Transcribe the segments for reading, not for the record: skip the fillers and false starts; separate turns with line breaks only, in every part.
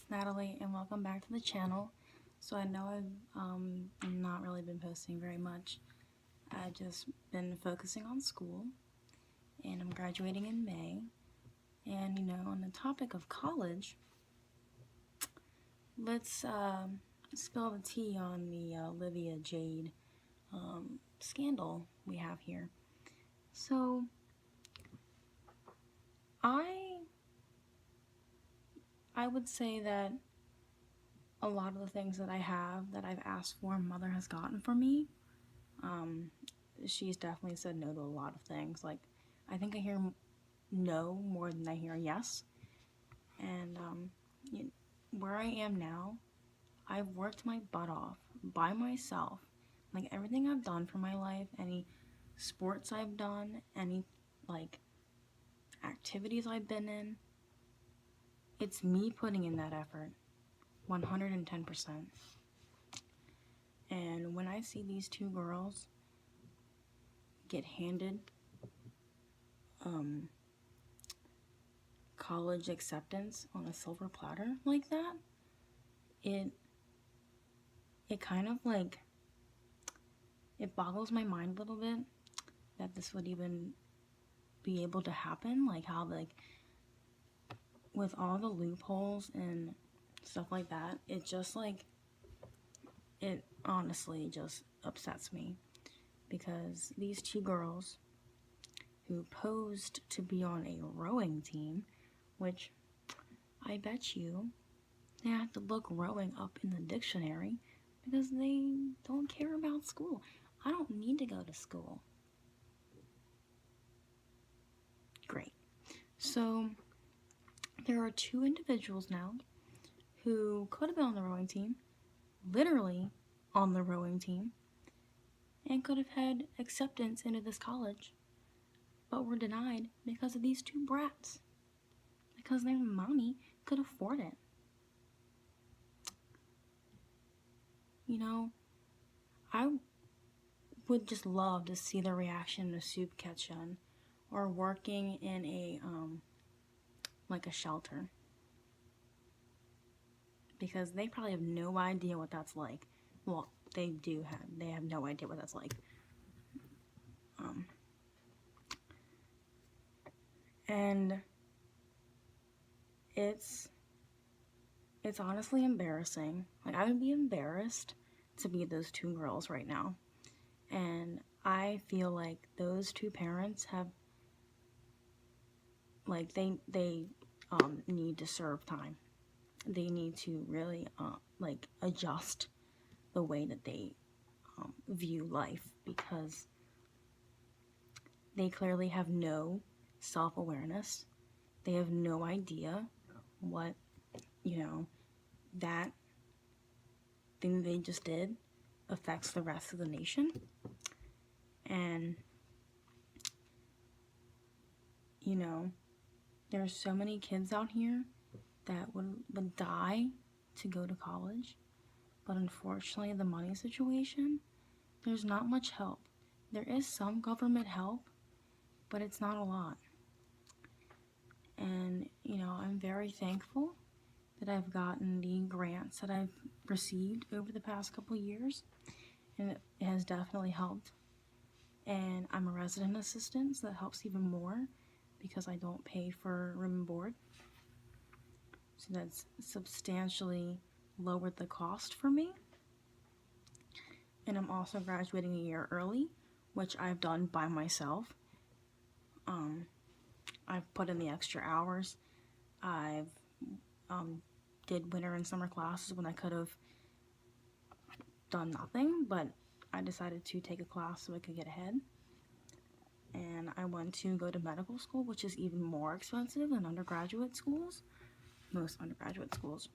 Natalie, and welcome back to the channel. So I know I've not really been posting very much. I've just been focusing on school, and I'm graduating in May. And on the topic of college, let's spill the tea on the OLIVIA JADE scandal we have here. So I would say that a lot of the things that I've asked for, Mother has gotten for me. She's definitely said no to a lot of things. Like, I think I hear no more than I hear yes. And where I am now, I've worked my butt off by myself. Like, everything I've done for my life, any sports I've done, any like activities I've been in, it's me putting in that effort 110%. And when I see these two girls get handed college acceptance on a silver platter like that, it kind of like, it boggles my mind a little bit that this would even be able to happen. Like, how, like, with all the loopholes and stuff like that, it just, like, it honestly just upsets me, because these two girls who posed to be on a rowing team, which I bet you they have to look rowing up in the dictionary because they don't care about school. I don't need to go to school. Great. So there are two individuals now who could have been on the rowing team, literally on the rowing team, and could have had acceptance into this college, but were denied because of these two brats, because their mommy could afford it. I would just love to see the reaction of Soup Kitchen, or working in a like a shelter, because they probably have no idea what that's like. Well, they have no idea what that's like. And it's honestly embarrassing. Like, I would be embarrassed to be those two girls right now. And I feel like those two parents have, like, they need to serve time. They need to really like adjust the way that they view life, because they clearly have no self-awareness. They have no idea what, that thing they just did affects the rest of the nation. And there's so many kids out here that would die to go to college, but unfortunately the money situation, there's not much help. There is some government help, but it's not a lot. And I'm very thankful that I've gotten the grants that I've received over the past couple years, and it has definitely helped. And I'm a resident assistant, so that helps even more, because I don't pay for room and board. So that's substantially lowered the cost for me. And I'm also graduating a year early, which I've done by myself. I've put in the extra hours. I've did winter and summer classes when I could have done nothing, but I decided to take a class so I could get ahead. And I went to go to medical school, which is even more expensive than undergraduate schools, most undergraduate schools.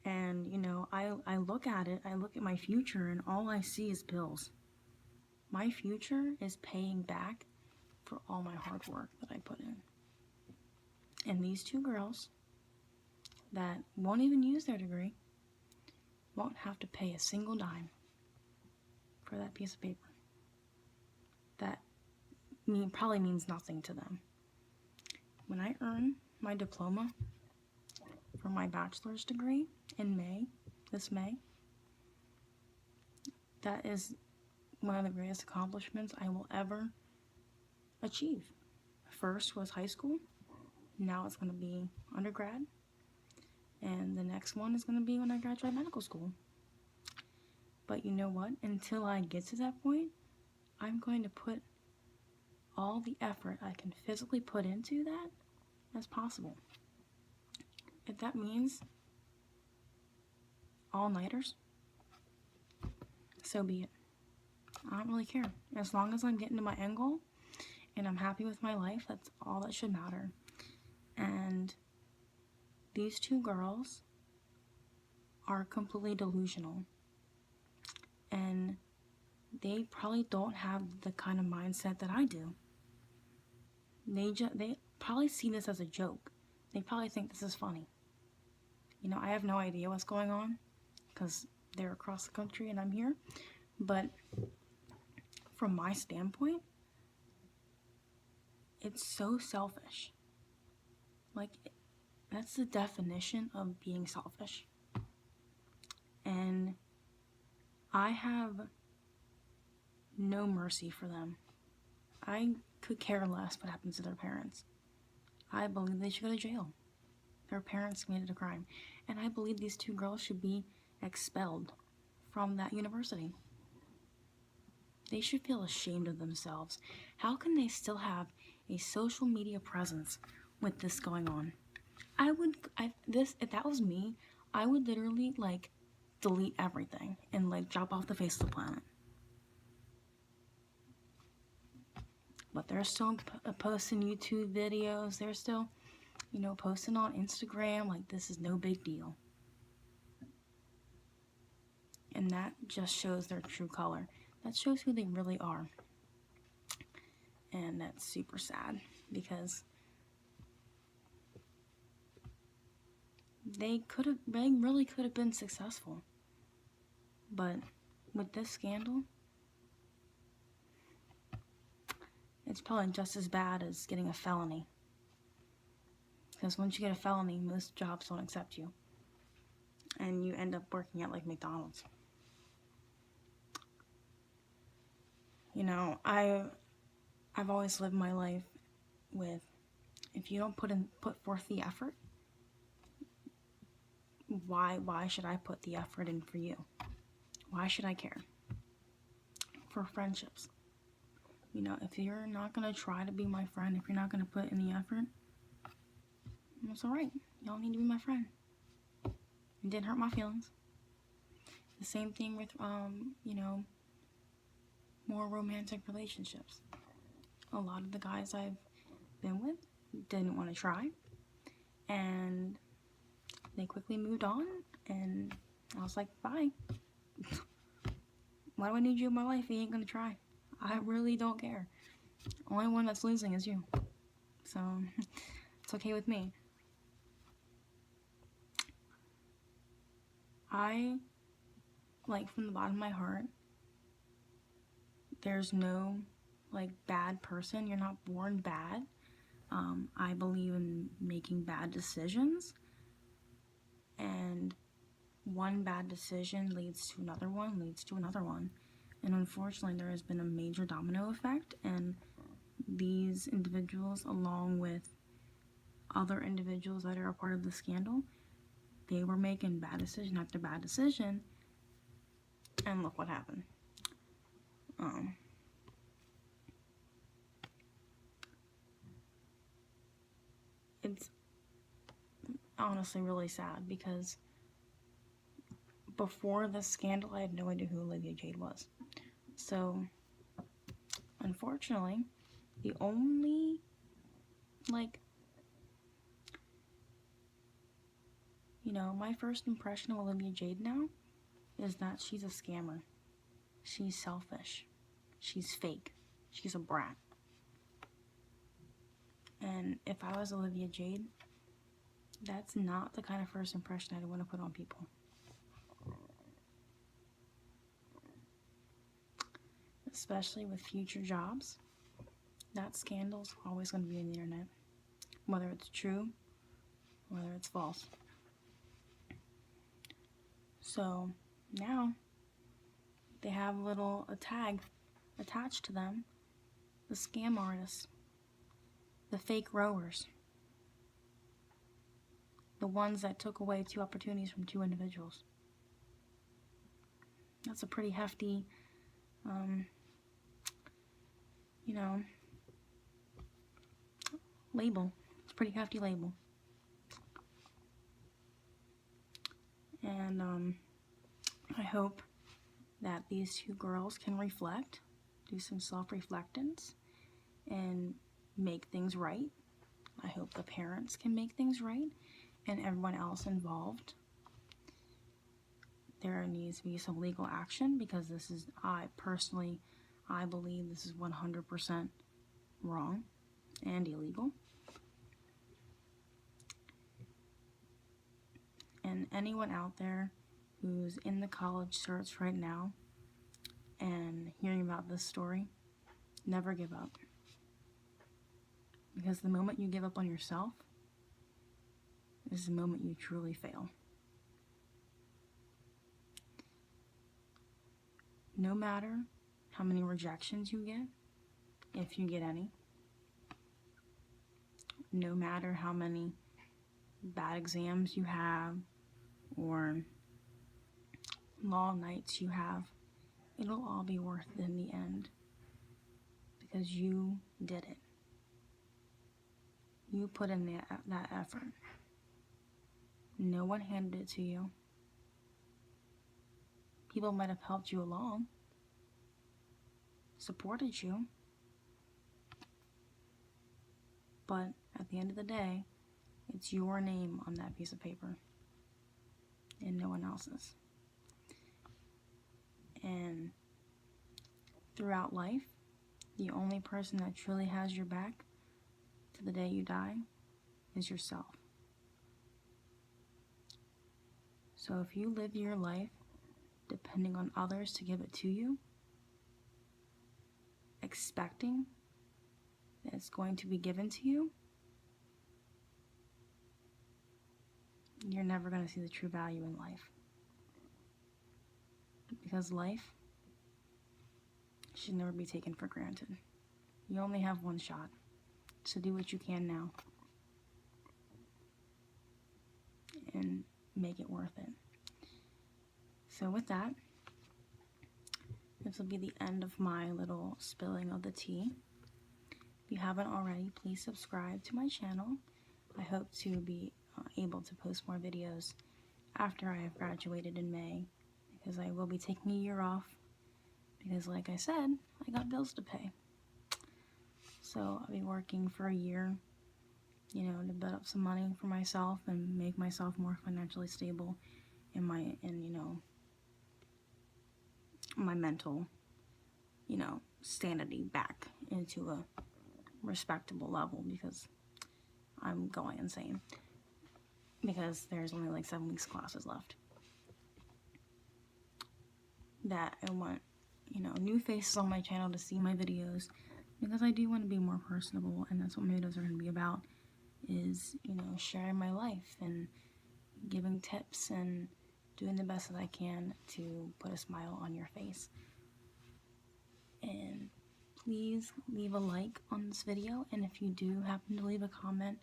And I look at it, I look at my future, and all I see is bills. My future is paying back for all my hard work that I put in. And these two girls that won't even use their degree won't have to pay a single dime for that piece of paper. That probably means nothing to them. When I earn my diploma for my bachelor's degree in May, this May. That is one of the greatest accomplishments I will ever achieve. First was high school, now it's going to be undergrad, and the next one is going to be when I graduate medical school. But you know what? Until I get to that point, I'm going to put all the effort I can physically put into that as possible. If that means all-nighters, so be it. I don't really care. As long as I'm getting to my end goal and I'm happy with my life, that's all that should matter. And these two girls are completely delusional. And they probably don't have the kind of mindset that I do. They probably see this as a joke. They probably think this is funny. You know, I have no idea what's going on because they're across the country and I'm here. But from my standpoint, it's so selfish. Like, that's the definition of being selfish. And I have no mercy for them. I could care less what happens to their parents. I believe they should go to jail. Their parents committed a crime. And I believe these two girls should be expelled from that university. They should feel ashamed of themselves. How can they still have a social media presence with this going on? If that was me, I would literally, like, delete everything and, like, drop off the face of the planet. But they're still posting YouTube videos. They're still, you know, posting on Instagram like this is no big deal. And that just shows their true color. That shows who they really are. And that's super sad because they really could have been successful. But with this scandal, it's probably just as bad as getting a felony. Because once you get a felony, most jobs don't accept you. And you end up working at, like, McDonald's. You know, I've always lived my life with, if you don't put forth the effort, why should I put the effort in for you? Why should I care? For friendships. You know, if you're not going to try to be my friend, if you're not going to put in the effort, that's alright. You don't need to be my friend. It didn't hurt my feelings. The same thing with, you know, more romantic relationships. A lot of the guys I've been with didn't want to try. And they quickly moved on. And I was like, bye. Why do I need you in my life if you ain't going to try? I really don't care. Only one that's losing is you. So, it's okay with me. I, like, from the bottom of my heart, there's no, like, bad person. You're not born bad. I believe in making bad decisions. And one bad decision leads to another one, leads to another one. And unfortunately, there has been a major domino effect, and these individuals, along with other individuals that are a part of the scandal, they were making bad decision after bad decision, and look what happened. It's honestly really sad because before the scandal, I had no idea who Olivia Jade was. So, unfortunately, the only, like, you know, my first impression of Olivia Jade now is that she's a scammer. She's selfish. She's fake. She's a brat. And if I was Olivia Jade, that's not the kind of first impression I'd want to put on people. Especially with future jobs, that scandal's always going to be on the internet. Whether it's true whether it's false. So now they have a tag attached to them. The scam artists, the fake rowers, the ones that took away 2 opportunities from 2 individuals. That's a pretty hefty, label. It's a pretty hefty label. And I hope that these 2 girls can reflect, do some self-reflectance, and make things right. I hope the parents can make things right, and everyone else involved. There needs to be some legal action, because this is, I believe this is 100% wrong and illegal. And anyone out there who's in the college search right now and hearing about this story, never give up. Because the moment you give up on yourself is the moment you truly fail. No matter how many rejections you get, if you get any, no matter how many bad exams you have or long nights you have, it'll all be worth it in the end, because you did it. You put in that effort. No one handed it to you. People might have helped you along, supported you, but at the end of the day, it's your name on that piece of paper and no one else's. And throughout life, the only person that truly has your back to the day you die is yourself. So if you live your life depending on others to give it to you, expecting that it's going to be given to you, you're never going to see the true value in life. Because life should never be taken for granted. You only have one shot, so do what you can now and make it worth it. So with that, this will be the end of my little spilling of the tea. If you haven't already, please subscribe to my channel. I hope to be able to post more videos after I have graduated in May, because I will be taking a year off, because like I said, I got bills to pay. So I'll be working for a year, to build up some money for myself and make myself more financially stable in my mental, sanity back into a respectable level, because I'm going insane. Because there's only like 7 weeks classes left. That I want, new faces on my channel to see my videos, because I do want to be more personable, and that's what my videos are going to be about, is, sharing my life and giving tips and doing the best that I can to put a smile on your face. And please leave a like on this video, and if you do happen to leave a comment,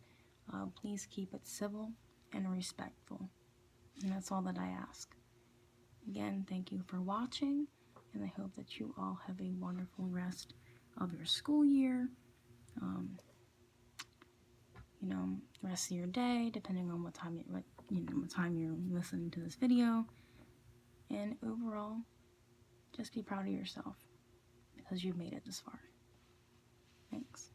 please keep it civil and respectful. And that's all that I ask. Again, thank you for watching, and I hope that you all have a wonderful rest of your school year, the rest of your day, depending on what time you're listening to this video. And overall, just be proud of yourself, because you've made it this far. Thanks.